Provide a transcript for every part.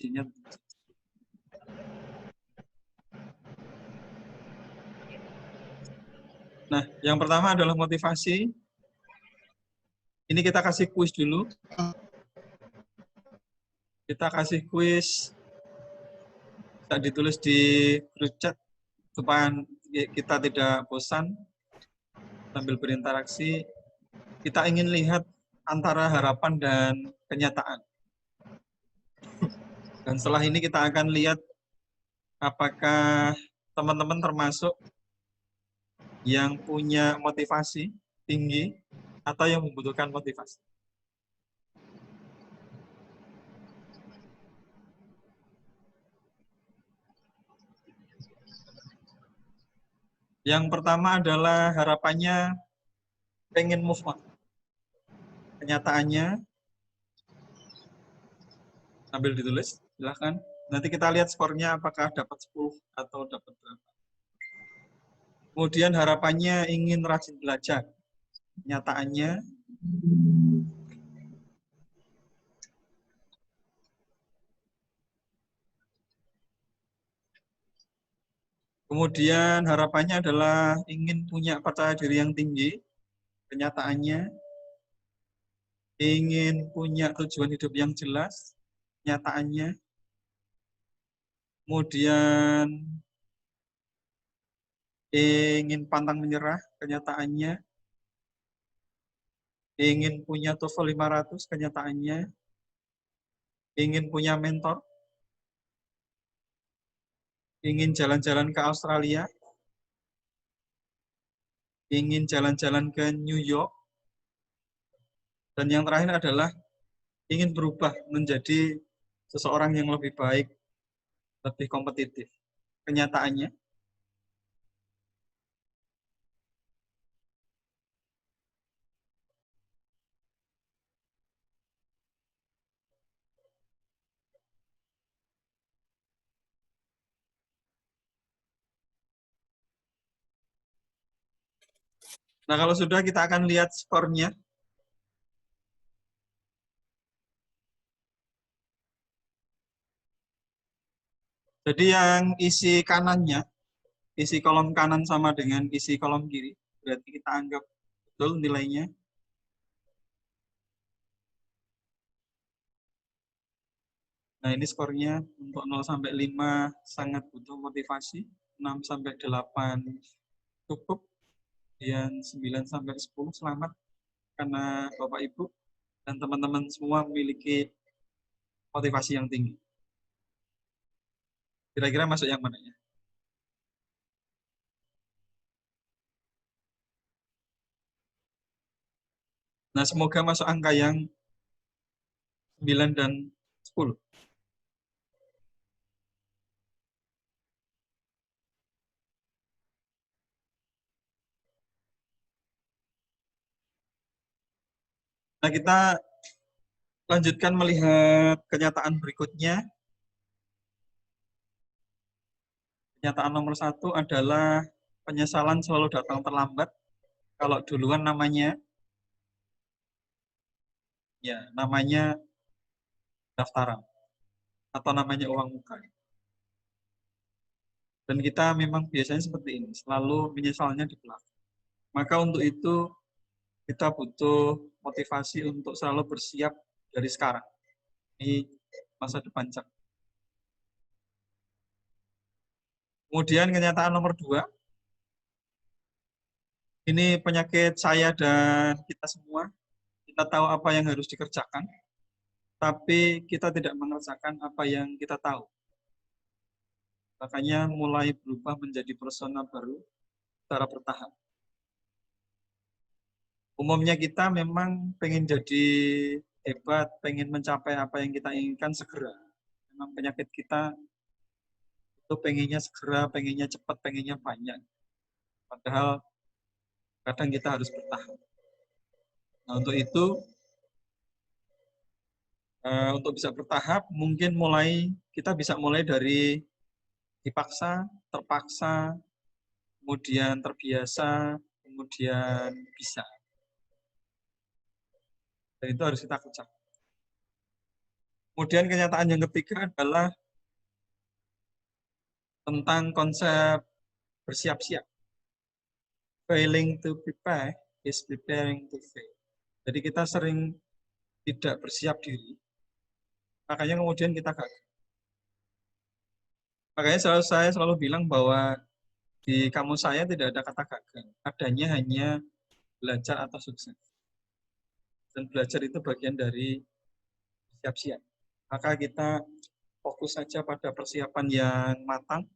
motivasinya. Nah, yang pertama adalah motivasi. Ini kita kasih kuis dulu. Kita kasih kuis. Bisa ditulis di grup chat supaya kita tidak bosan sambil berinteraksi. Kita ingin lihat antara harapan dan kenyataan. Dan setelah ini kita akan lihat apakah teman-teman termasuk yang punya motivasi tinggi atau yang membutuhkan motivasi. Yang pertama adalah harapannya pengen move on. Kenyataannya, sambil ditulis, silahkan. Nanti kita lihat skornya apakah dapat 10 atau dapat berapa. Kemudian harapannya ingin rajin belajar. Kenyataannya, kemudian harapannya adalah ingin punya percaya diri yang tinggi. Kenyataannya, ingin punya tujuan hidup yang jelas. Kenyataannya, kemudian ingin pantang menyerah. Kenyataannya, ingin punya TOEFL 500. Kenyataannya, ingin punya mentor. Ingin jalan-jalan ke Australia. Ingin jalan-jalan ke New York. Dan yang terakhir adalah ingin berubah menjadi seseorang yang lebih baik, lebih kompetitif. Kenyataannya, nah kalau sudah kita akan lihat skornya. Jadi yang isi kanannya, isi kolom kanan sama dengan isi kolom kiri, berarti kita anggap betul nilainya. Nah ini skornya untuk 0 sampai 5 sangat butuh motivasi, 6 sampai 8 cukup, dan 9 sampai 10 selamat karena Bapak Ibu dan teman-teman semua memiliki motivasi yang tinggi. Kira-kira masuk yang mana ya? Nah, semoga masuk angka yang 9 dan 10. Nah, kita lanjutkan melihat kenyataan berikutnya. Kenyataan nomor 1 adalah penyesalan selalu datang terlambat. Kalau duluan namanya daftaran atau namanya uang muka. Dan kita memang biasanya seperti ini, selalu menyesalnya di belakang. Maka untuk itu kita butuh motivasi untuk selalu bersiap dari sekarang. Ini masa depan cerah. Kemudian kenyataan nomor 2, ini penyakit saya dan kita semua. Kita tahu apa yang harus dikerjakan, tapi kita tidak mengerjakan apa yang kita tahu. Makanya mulai berubah menjadi persona baru secara bertahap. Umumnya kita memang pengen jadi hebat, pengen mencapai apa yang kita inginkan segera. Memang penyakit kita itu pengennya segera, pengennya cepat, pengennya banyak. Padahal kadang kita harus bertahap. Nah, untuk itu, untuk bisa bertahap, mungkin kita bisa mulai dari dipaksa, terpaksa, kemudian terbiasa, kemudian bisa. Dan itu harus kita kerjakan. Kemudian kenyataan yang ketiga adalah tentang konsep bersiap-siap. Failing to prepare is preparing to fail. Jadi kita sering tidak bersiap diri, makanya kemudian kita gagal. Makanya saya selalu bilang bahwa di kamus saya tidak ada kata gagal, adanya hanya belajar atau sukses. Dan belajar itu bagian dari siap-siap. Maka kita fokus saja pada persiapan yang matang,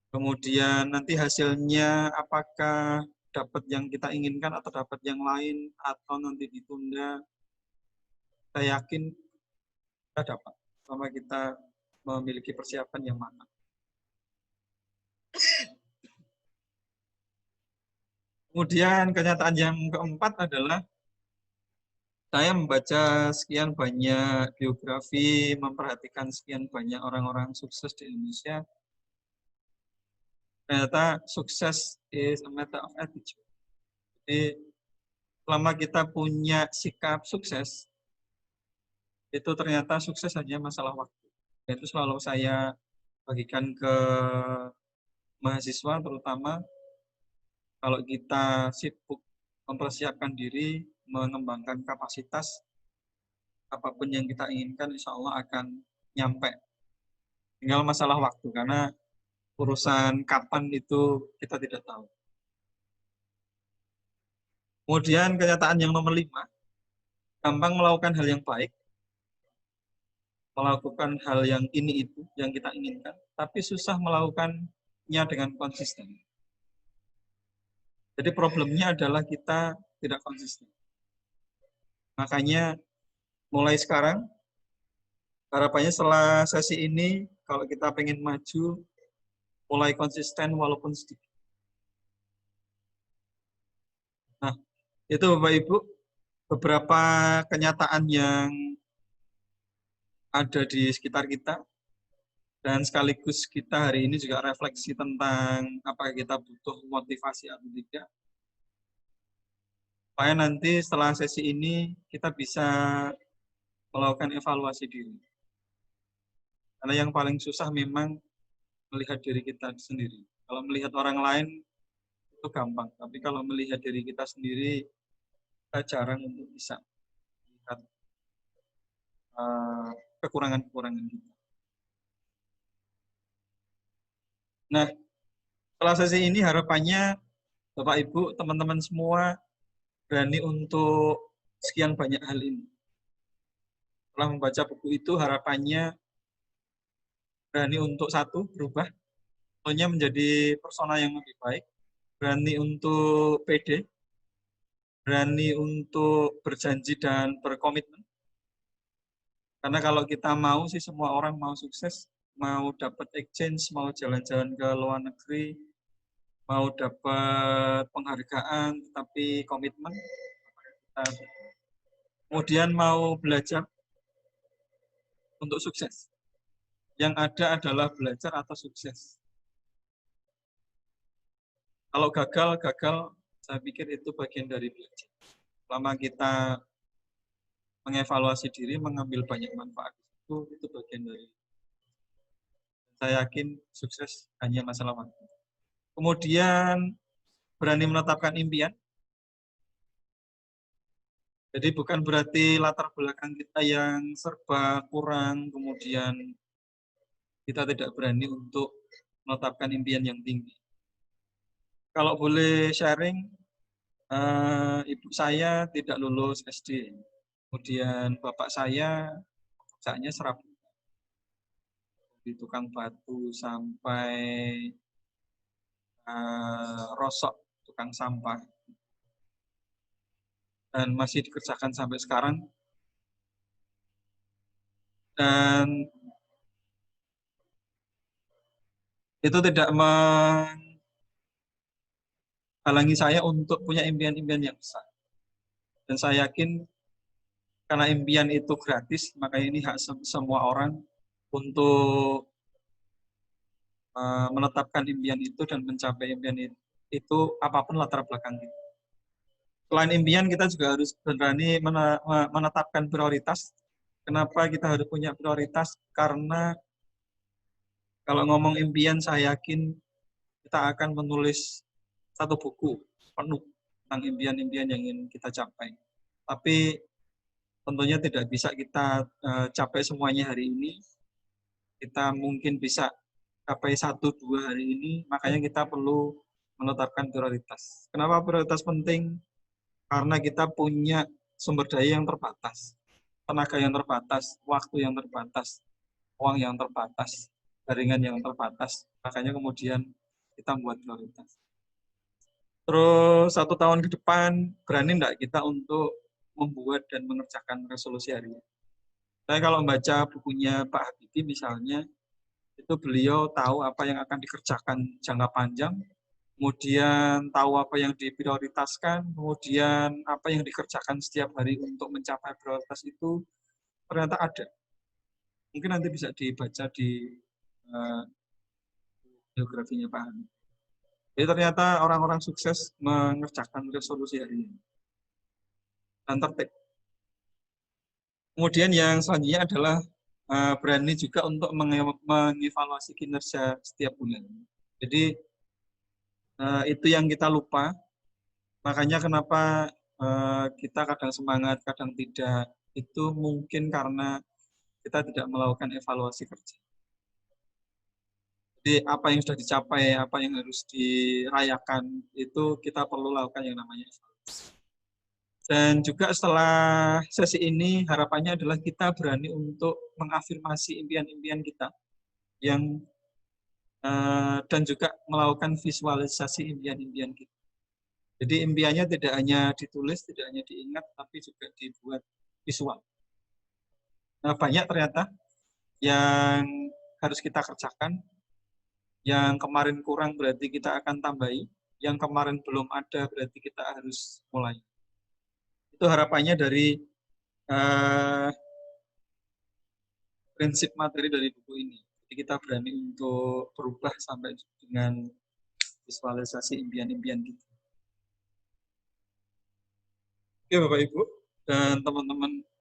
kemudian nanti hasilnya apakah dapat yang kita inginkan atau dapat yang lain, atau nanti ditunda, saya yakin kita dapat, selama kita memiliki persiapan yang matang. Kemudian kenyataan yang keempat adalah saya membaca sekian banyak biografi, memperhatikan sekian banyak orang-orang sukses di Indonesia. Ternyata sukses is a matter of attitude. Jadi selama kita punya sikap sukses, itu ternyata sukses hanya masalah waktu. Dan itu selalu saya bagikan ke mahasiswa, terutama kalau kita sibuk mempersiapkan diri, mengembangkan kapasitas, apapun yang kita inginkan insya Allah akan nyampe. Tinggal masalah waktu, karena urusan kapan itu kita tidak tahu. Kemudian kenyataan yang nomor 5, gampang melakukan hal yang baik, melakukan hal yang ini itu yang kita inginkan, tapi susah melakukannya dengan konsisten. Jadi problemnya adalah kita tidak konsisten. Makanya mulai sekarang, harapannya setelah sesi ini, kalau kita pengen maju, mulai konsisten walaupun sedikit. Nah, itu Bapak Ibu, beberapa kenyataan yang ada di sekitar kita, dan sekaligus kita hari ini juga refleksi tentang apakah kita butuh motivasi atau tidak. Supaya nanti setelah sesi ini kita bisa melakukan evaluasi diri. Karena yang paling susah memang melihat diri kita sendiri. Kalau melihat orang lain itu gampang, tapi kalau melihat diri kita sendiri, kita jarang untuk bisa melihat kekurangan-kekurangan kita. Nah, setelah sesi ini harapannya Bapak Ibu, teman-teman semua berani untuk sekian banyak hal ini. Setelah membaca buku itu harapannya berani untuk satu, berubah, tentunya menjadi persona yang lebih baik, berani untuk pede, berani untuk berjanji dan berkomitmen. Karena kalau kita mau sih, semua orang mau sukses, mau dapat exchange, mau jalan-jalan ke luar negeri, mau dapat penghargaan, tapi komitmen. Kemudian mau belajar untuk sukses. Yang ada adalah belajar atau sukses. Kalau gagal, saya pikir itu bagian dari belajar. Selama kita mengevaluasi diri, mengambil banyak manfaat itu bagian dari. Saya yakin sukses hanya masalah waktu. Kemudian berani menetapkan impian. Jadi bukan berarti latar belakang kita yang serba kurang, kemudian kita tidak berani untuk menetapkan impian yang tinggi. Kalau boleh sharing, ibu saya tidak lulus SD. Kemudian bapak saya kerjanya serabutan, di tukang batu sampai rosok, tukang sampah. Dan masih dikerjakan sampai sekarang. Dan itu tidak menghalangi saya untuk punya impian-impian yang besar. Dan saya yakin karena impian itu gratis, maka ini hak semua orang untuk menetapkan impian itu dan mencapai impian itu apapun latar belakang kita. Selain impian, kita juga harus berani menetapkan prioritas. Kenapa kita harus punya prioritas? Karena kalau ngomong impian, saya yakin kita akan menulis satu buku penuh tentang impian-impian yang ingin kita capai. Tapi tentunya tidak bisa kita capai semuanya hari ini. Kita mungkin bisa capai 1-2 hari ini, makanya kita perlu menetapkan prioritas. Kenapa prioritas penting? Karena kita punya sumber daya yang terbatas, tenaga yang terbatas, waktu yang terbatas, uang yang terbatas, jaringan yang terbatas. Makanya kemudian kita membuat prioritas. Terus 1 tahun ke depan, berani enggak kita untuk membuat dan mengerjakan resolusi harian? Saya kalau membaca bukunya Pak Habibie misalnya, itu beliau tahu apa yang akan dikerjakan jangka panjang, kemudian tahu apa yang diprioritaskan, kemudian apa yang dikerjakan setiap hari untuk mencapai prioritas itu ternyata ada. Mungkin nanti bisa dibaca di biografinya Pak Habibie. Jadi ternyata orang-orang sukses mengerjakan resolusi hari ini dan tertib. Kemudian yang selanjutnya adalah berani juga untuk mengevaluasi kinerja setiap bulan. Jadi itu yang kita lupa. Makanya kenapa kita kadang semangat, kadang tidak. Itu mungkin karena kita tidak melakukan evaluasi kerja. Jadi apa yang sudah dicapai, apa yang harus dirayakan, itu kita perlu lakukan yang namanya evaluasi. Dan juga setelah sesi ini, harapannya adalah kita berani untuk mengafirmasi impian-impian kita yang dan juga melakukan visualisasi impian-impian kita. Jadi impiannya tidak hanya ditulis, tidak hanya diingat, tapi juga dibuat visual. Nah, banyak ternyata yang harus kita kerjakan, yang kemarin kurang berarti kita akan tambahi, yang kemarin belum ada berarti kita harus mulai. Itu harapannya dari prinsip materi dari buku ini. Jadi kita berani untuk berubah sampai dengan visualisasi impian-impian kita. Oke Bapak Ibu dan teman-teman